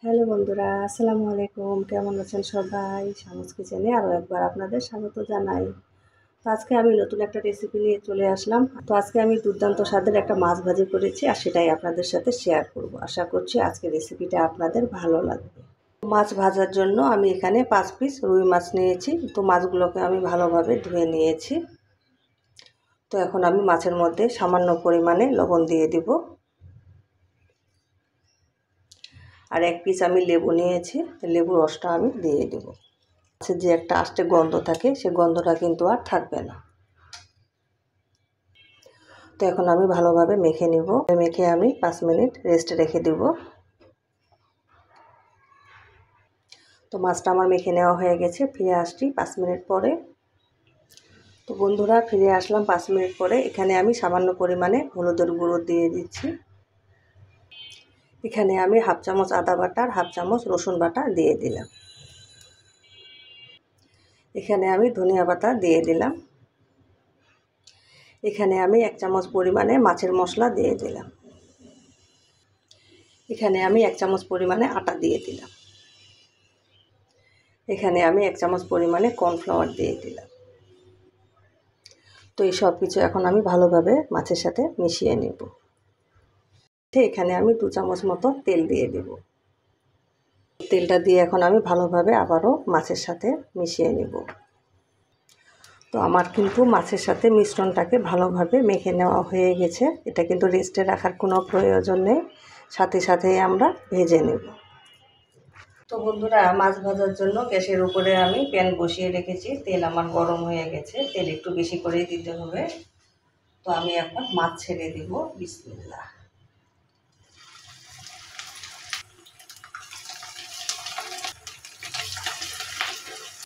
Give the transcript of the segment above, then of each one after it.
Hello বন্ধুরা, আসসালামু আলাইকুম। কেমন আছেন সবাই? শামুস কিচেনে আরও একবার আপনাদের স্বাগত জানাই। তো আজকে আমি নতুন একটা রেসিপি নিয়ে চলে আসলাম। তো আজকে আমি দুর্দান্ত স্বাদের একটা মাছ ভাজি করেছি আর সেটাই আপনাদের সাথে শেয়ার করব। আশা করছি আজকের রেসিপিটা আপনাদের ভালো লাগবে। মাছ ভাজার জন্য আমি এখানে 5 পিস রুই মাছ নিয়েছি। তো মাছগুলোকে আমি ভালোভাবে ধুয়ে নিয়েছি। তো এখন আমি মাছের মধ্যে সামান্য পরিমাণে লবণ দিয়ে দিব। আর 1 পিস আমি লেবু নিয়েছি, লেবুর রসটা আমি দিয়ে দেবো। মাছের যে একটা আষ্টে গন্ধ থাকে সেই গন্ধটা কিন্তু আর থাকবে না। তো এখন আমি ভালোভাবে মেখে নিব। মেখে আমি 5 মিনিট রেস্টে রেখে দেব। তো মাছটা আমার মেখে নেওয়া হয়ে গেছে। ফিরে আসছি 5 মিনিট পরে। তো বন্ধুরা ফিরে আসলাম 5 মিনিট পরে। এখানে আমি সামান্য পরিমাণে হলুদের গুঁড়ো দিয়ে দিচ্ছি। এখানে আমি হাফ চামচ আদা বাটা আর হাফ চামচ রসুন বাটা দিয়ে দিলাম। এখানে আমি ধনিয়া পাতা দিয়ে দিলাম। এখানে আমি 1 চামচ পরিমাণে মাছের মশলা দিয়ে দিলাম। এখানে আমি 1 চামচ পরিমাণে আটা দিয়ে দিলাম। এখানে আমি 1 চামচ পরিমাণে কর্নফ্লাওয়ার দিয়ে দিলাম। তো এই সব কিছু এখন আমি ভালোভাবে মাছের সাথে মিশিয়ে নেব। এখানে আমি 2 চামচ মতো তেল দিয়ে দেব। তেলটা দিয়ে এখন আমি ভালোভাবে আবারও মাছের সাথে মিশিয়ে নেব। তো আমার কিন্তু মাছের সাথে মিশ্রণটাকে ভালোভাবে মেখে নেওয়া হয়ে গেছে। এটা কিন্তু রেস্টে রাখার কোনো প্রয়োজন নেই, সাথে সাথেই আমরা ভেজে নেব। তো বন্ধুরা মাছ ভাজার জন্য গ্যাসের উপরে আমি প্যান বসিয়ে রেখেছি। তেল আমার গরম হয়ে গেছে, তেল একটু বেশি করেই দিতে হবে। তো আমি এখন মাছ ছেড়ে দিব। বিসমিল্লাহ।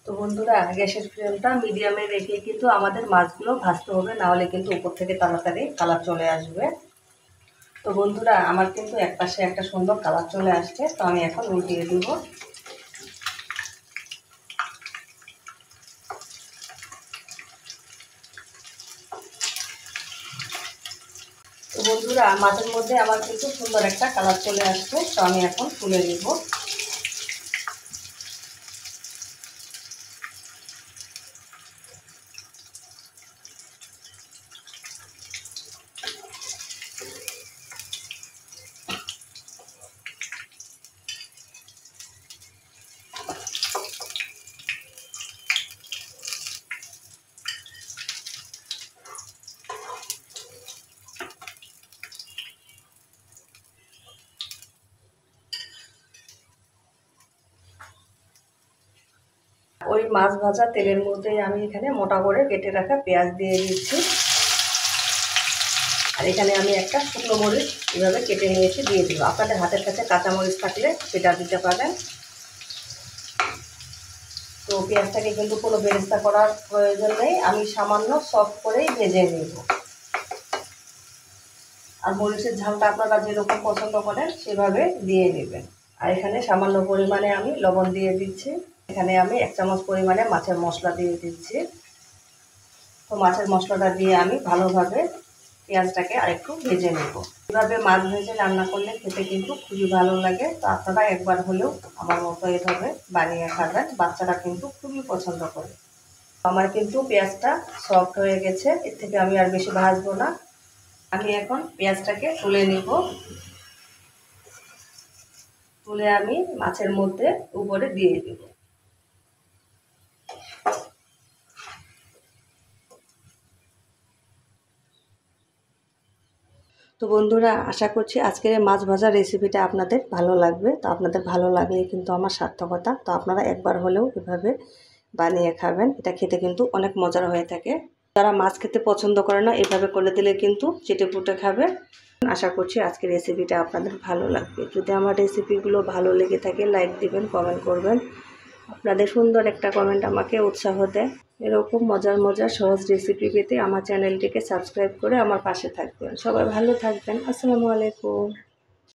তো বন্ধুরা গ্যাসের ফ্লেমটা মিডিয়ামে রেখে কিন্তু আমাদের মাছগুলো ভাজতে হবে, না হলে কিন্তু উপর থেকে তাড়াতাড়ি কালার চলে আসবে। তো বন্ধুরা আমার কিন্তু একপাশে একটা সুন্দর কালার চলে আসছে। তো আমি এখন উল্টিয়ে দিব। তো বন্ধুরা মাছের মধ্যে আমার কিন্তু সুন্দর একটা কালার চলে আসছে। তো আমি এখন তুলে নিব। ওই মাছ ভাজা তেলের মধ্যে আমি এখানে মোটা করে কেটে রাখা পেঁয়াজ দিয়ে দিচ্ছি। আর এখানে আমি একটা শুকনো মরিচ এভাবে কেটে নিয়েছি, দিয়ে দিব। আপনাদের হাতের কাছে কাঁচা মরিচ থাকলে সেটা দিতে পারেন। তো পেঁয়াজটাকে কিন্তু কোনো বেরেস্তা করার প্রয়োজন নেই, আমি সামান্য সফট করেই ভেজে নেব। আর মরিচের ঝালটা আপনারা যেরকম পছন্দ করেন সেভাবে দিয়ে নেবেন। আর এখানে সামান্য পরিমাণে আমি লবণ দিয়ে দিচ্ছি। এখানে আমি 1 চামচ পরিমাণে মাছের মশলা দিয়ে দিচ্ছি। তো মাছের মশলাটা দিয়ে আমি ভালোভাবে পেঁয়াজটাকে আরেকটু ভেজে নেব। এভাবে মাছ ভেজে রান্না করলে খেতে কিন্তু খুবই ভালো লাগে। তো আপনারা একবার হলেও আমার মতো এভাবে বানিয়ে খাবেন, বাচ্চারা কিন্তু খুবই পছন্দ করে। আমার কিন্তু পেঁয়াজটা সফট হয়ে গেছে, এর থেকে আমি আর বেশি ভাজবো না। আমি এখন পেঁয়াজটাকে তুলে নিব। তুলে আমি মাছের মধ্যে উপরে দিয়ে দেব। তো বন্ধুরা আশা করছি আজকের এই মাছ ভাজার রেসিপিটা আপনাদের ভালো লাগবে। তো আপনাদের ভালো লাগলে কিন্তু আমার সার্থকতা। তো আপনারা একবার হলেও এভাবে বানিয়ে খাবেন, এটা খেতে কিন্তু অনেক মজার হয়ে থাকে। যারা মাছ খেতে পছন্দ করে না এভাবে করে দিলে কিন্তু চেটেপুটে খাবে। আশা করছি আজকের রেসিপিটা আপনাদের ভালো লাগবে। যদি আমার রেসিপিগুলো ভালো লেগে থাকে লাইক দিবেন, কমেন্ট করবেন। আপনাদের সুন্দর একটা কমেন্ট আমাকে উৎসাহ দেয়। এরকম মজার মজার সহজ রেসিপি পেতে আমার চ্যানেলটিকে সাবস্ক্রাইব করে আমার পাশে থাকবেন। সবাই ভালো থাকবেন। আসসালামু আলাইকুম।